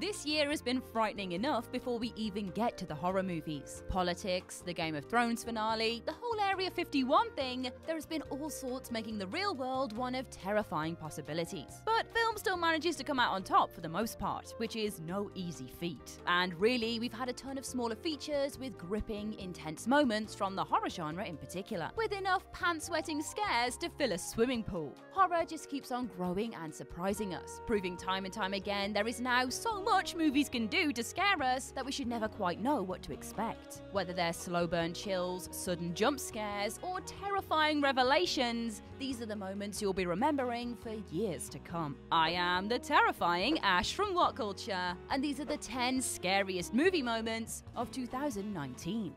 This year has been frightening enough before we even get to the horror movies. Politics, the Game of Thrones finale, the whole Area 51 thing, there has been all sorts making the real world one of terrifying possibilities. But film still manages to come out on top for the most part, which is no easy feat. And really, we've had a ton of smaller features with gripping, intense moments from the horror genre in particular, with enough pants-sweating scares to fill a swimming pool. Horror just keeps on growing and surprising us, proving time and time again there is now so much movies can do to scare us that we should never quite know what to expect. Whether they're slow burn chills, sudden jump scares, or terrifying revelations, these are the moments you'll be remembering for years to come. I am the terrifying Ash from What Culture, and these are the 10 scariest movie moments of 2019.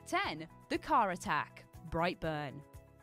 10. The car attack. Brightburn.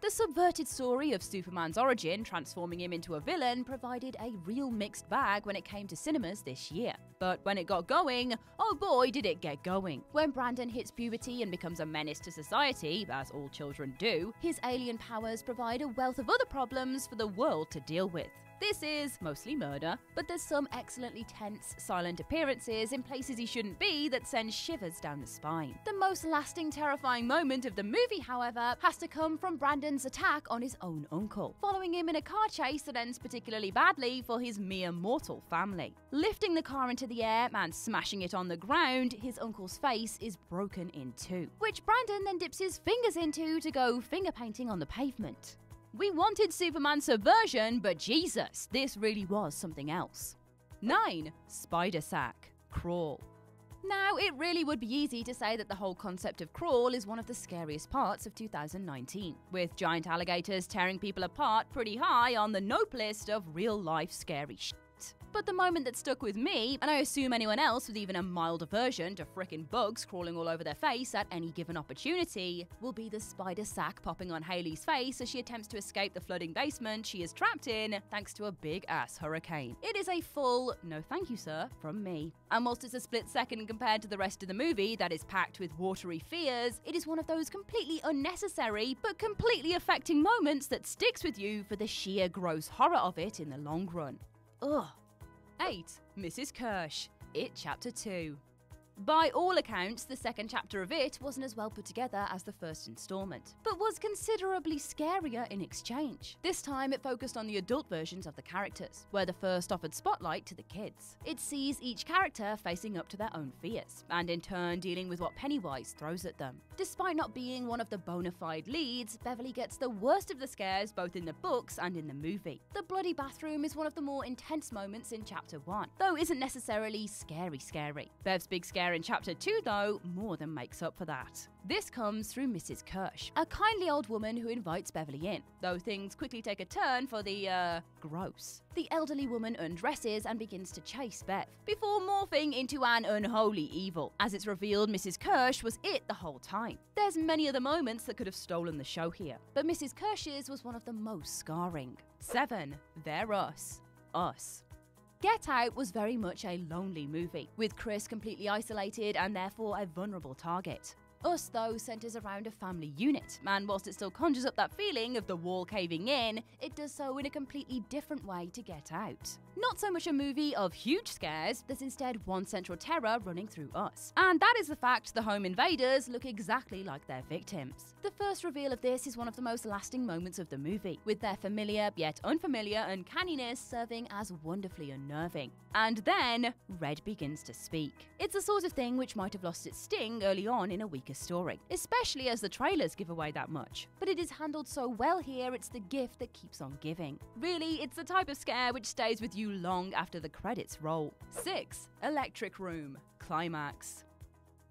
The subverted story of Superman's origin, transforming him into a villain, provided a real mixed bag when it came to cinemas this year. But when it got going, oh boy did it get going. When Brandon hits puberty and becomes a menace to society, as all children do, his alien powers provide a wealth of other problems for the world to deal with. This is mostly murder, but there's some excellently tense, silent appearances in places he shouldn't be that send shivers down the spine. The most lasting, terrifying moment of the movie, however, has to come from Brandon's attack on his own uncle, following him in a car chase that ends particularly badly for his mere mortal family. Lifting the car into the air and smashing it on the ground, his uncle's face is broken in two, which Brandon then dips his fingers into to go finger painting on the pavement. We wanted Superman subversion, but Jesus, this really was something else. 9. Spider Sack. Crawl. Now, it really would be easy to say that the whole concept of crawl is one of the scariest parts of 2019, with giant alligators tearing people apart pretty high on the nope list of real-life scary shit. But the moment that stuck with me, and I assume anyone else with even a mild aversion to frickin' bugs crawling all over their face at any given opportunity, will be the spider sack popping on Hailey's face as she attempts to escape the flooding basement she is trapped in thanks to a big-ass hurricane. It is a full, no thank you sir, from me. And whilst it's a split second compared to the rest of the movie that is packed with watery fears, it is one of those completely unnecessary but completely affecting moments that sticks with you for the sheer gross horror of it in the long run. Ugh. 8. Mrs. Kirsch. It Chapter 2. By all accounts, the second chapter of It wasn't as well put together as the first installment, but was considerably scarier in exchange. This time it focused on the adult versions of the characters, where the first offered spotlight to the kids. It sees each character facing up to their own fears, and in turn dealing with what Pennywise throws at them. Despite not being one of the bona fide leads, Beverly gets the worst of the scares both in the books and in the movie. The bloody bathroom is one of the more intense moments in Chapter 1, though isn't necessarily scary. Bev's big scare in Chapter 2, though, more than makes up for that. This comes through Mrs. Kirsch, a kindly old woman who invites Beverly in, though things quickly take a turn for the, gross. The elderly woman undresses and begins to chase Bev, before morphing into an unholy evil, as it's revealed Mrs. Kirsch was it the whole time. There's many other moments that could have stolen the show here, but Mrs. Kirsch's was one of the most scarring. 7. They're Us. Us. Get Out was very much a lonely movie, with Chris completely isolated and therefore a vulnerable target. Us, though, centres around a family unit, and whilst it still conjures up that feeling of the wall caving in, it does so in a completely different way to Get Out. Not so much a movie of huge scares, there's instead one central terror running through Us. And that is the fact the home invaders look exactly like their victims. The first reveal of this is one of the most lasting moments of the movie, with their familiar yet unfamiliar uncanniness serving as wonderfully unnerving. And then, Red begins to speak. It's the sort of thing which might have lost its sting early on in a weaker story, especially as the trailers give away that much. But it is handled so well here, it's the gift that keeps on giving. Really, it's the type of scare which stays with you long after the credits roll. 6. Electric Room. Climax.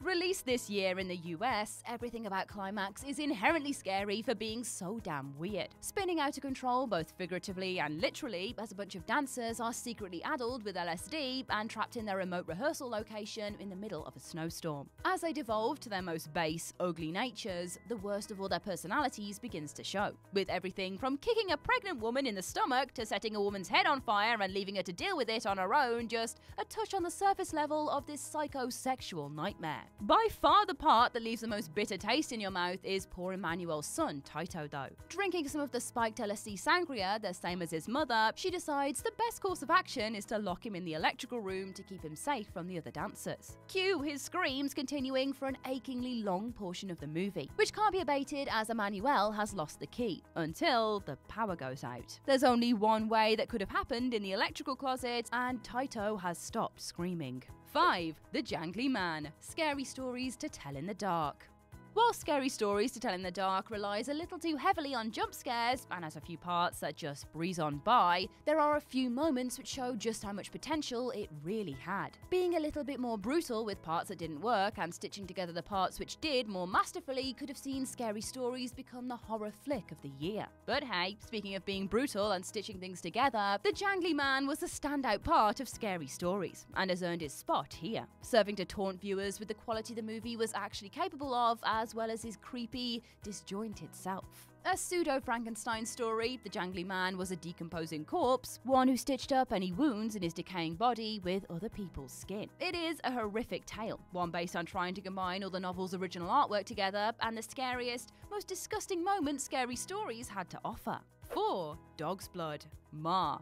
Released this year in the US, everything about Climax is inherently scary for being so damn weird. Spinning out of control both figuratively and literally as a bunch of dancers are secretly addled with LSD and trapped in their remote rehearsal location in the middle of a snowstorm. As they devolve to their most base, ugly natures, the worst of all their personalities begins to show, with everything from kicking a pregnant woman in the stomach to setting a woman's head on fire and leaving her to deal with it on her own just a touch on the surface level of this psychosexual nightmare. By far the part that leaves the most bitter taste in your mouth is poor Emmanuel's son, Taito, though. Drinking some of the spiked LSD sangria, the same as his mother, she decides the best course of action is to lock him in the electrical room to keep him safe from the other dancers. Cue his screams continuing for an achingly long portion of the movie, which can't be abated as Emmanuel has lost the key, until the power goes out. There's only one way that could have happened in the electrical closet, and Taito has stopped screaming. 5. Thejangly Man. Scary stories to tell in the dark. While Scary Stories to Tell in the Dark relies a little too heavily on jump scares and has a few parts that just breeze on by, there are a few moments which show just how much potential it really had. Being a little bit more brutal with parts that didn't work and stitching together the parts which did more masterfully could have seen Scary Stories become the horror flick of the year. But hey, speaking of being brutal and stitching things together, Thejangly Man was the standout part of Scary Stories and has earned his spot here, serving to taunt viewers with the quality the movie was actually capable of, as well as his creepy, disjointed self. A pseudo-Frankenstein story, Thejangly Man was a decomposing corpse, one who stitched up any wounds in his decaying body with other people's skin. It is a horrific tale, one based on trying to combine all the novel's original artwork together and the scariest, most disgusting moments Scary Stories had to offer. 4. Dog's Blood. Ma.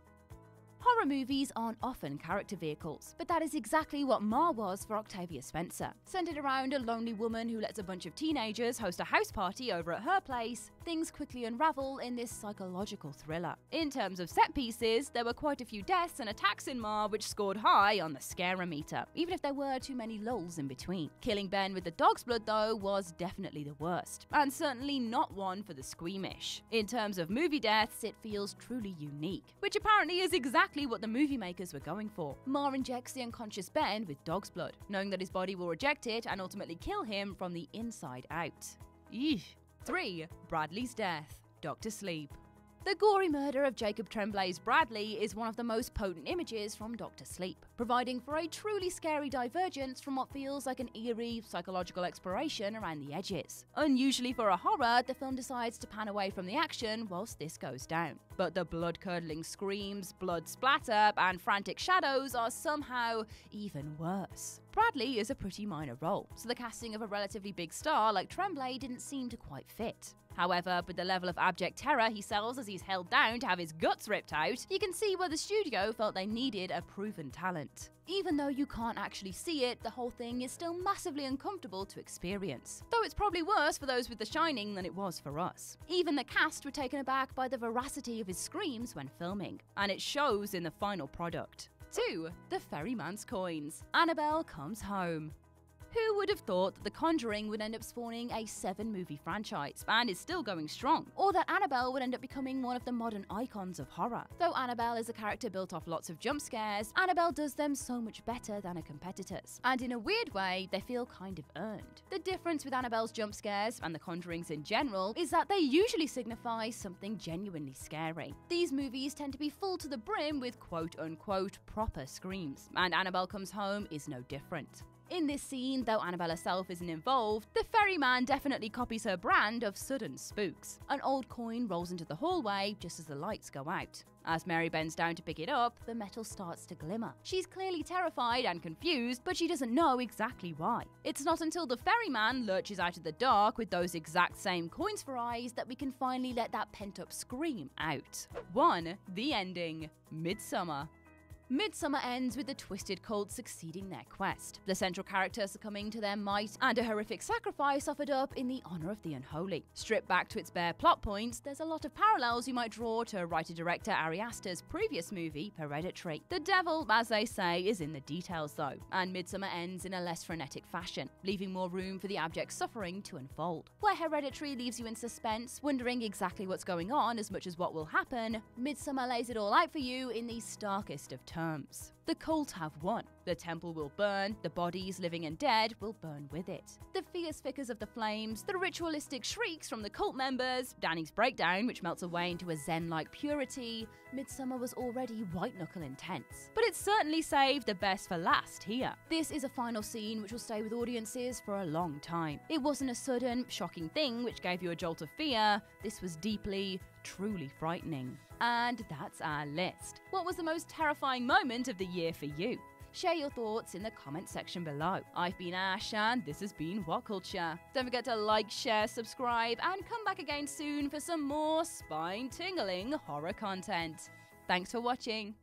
Horror movies aren't often character vehicles, but that is exactly what Ma was for Octavia Spencer. Centered around a lonely woman who lets a bunch of teenagers host a house party over at her place, things quickly unravel in this psychological thriller. In terms of set pieces, there were quite a few deaths and attacks in Ma which scored high on the scare-o-meter, even if there were too many lulls in between. Killing Ben with the dog's blood, though, was definitely the worst, and certainly not one for the squeamish. In terms of movie deaths, it feels truly unique, which apparently is exactly what the movie makers were going for. Ma injects the unconscious Ben with dog's blood, knowing that his body will reject it and ultimately kill him from the inside out. Eesh. 3. Bradley's death. Dr. Sleep. The gory murder of Jacob Tremblay's Bradley is one of the most potent images from Dr. Sleep, providing for a truly scary divergence from what feels like an eerie, psychological exploration around the edges. Unusually for a horror, the film decides to pan away from the action whilst this goes down. But the blood-curdling screams, blood splatter, and frantic shadows are somehow even worse. Bradley is a pretty minor role, so the casting of a relatively big star like Tremblay didn't seem to quite fit. However, with the level of abject terror he sells as he's held down to have his guts ripped out, you can see where the studio felt they needed a proven talent. Even though you can't actually see it, the whole thing is still massively uncomfortable to experience. Though it's probably worse for those with The Shining than it was for us. Even the cast were taken aback by the veracity of his screams when filming, and it shows in the final product. 2. The Ferryman's Coins. Annabelle Comes Home. Who would have thought that The Conjuring would end up spawning a 7-movie franchise, and is still going strong, or that Annabelle would end up becoming one of the modern icons of horror? Though Annabelle is a character built off lots of jump scares, Annabelle does them so much better than her competitors, and in a weird way, they feel kind of earned. The difference with Annabelle's jump scares, and The Conjurings in general, is that they usually signify something genuinely scary. These movies tend to be full to the brim with quote-unquote proper screams, and Annabelle Comes Home is no different. In this scene, though Annabelle herself isn't involved, the ferryman definitely copies her brand of sudden spooks. An old coin rolls into the hallway just as the lights go out. As Mary bends down to pick it up, the metal starts to glimmer. She's clearly terrified and confused, but she doesn't know exactly why. It's not until the ferryman lurches out of the dark with those exact same coins for eyes that we can finally let that pent-up scream out. 1. The ending. Midsummer. Midsummer ends with the twisted cult succeeding their quest, the central character succumbing to their might, and a horrific sacrifice offered up in the honor of the unholy. Stripped back to its bare plot points, there's a lot of parallels you might draw to writer-director Ari Aster's previous movie, Hereditary. The devil, as they say, is in the details though, and Midsummer ends in a less frenetic fashion, leaving more room for the abject suffering to unfold. Where Hereditary leaves you in suspense, wondering exactly what's going on as much as what will happen, Midsummer lays it all out for you in the starkest of terms. The cult have won. The temple will burn, the bodies, living and dead, will burn with it. The fierce flickers of the flames, the ritualistic shrieks from the cult members, Danny's breakdown, which melts away into a zen-like purity. Midsummer was already white-knuckle intense. But it certainly saved the best for last here. This is a final scene which will stay with audiences for a long time. It wasn't a sudden, shocking thing which gave you a jolt of fear. This was deeply, truly frightening. And that's our list. What was the most terrifying moment of the year for you? Share your thoughts in the comment section below. I've been Ash, and this has been What Culture. Don't forget to like, share, subscribe, and come back again soon for some more spine-tingling horror content. Thanks for watching.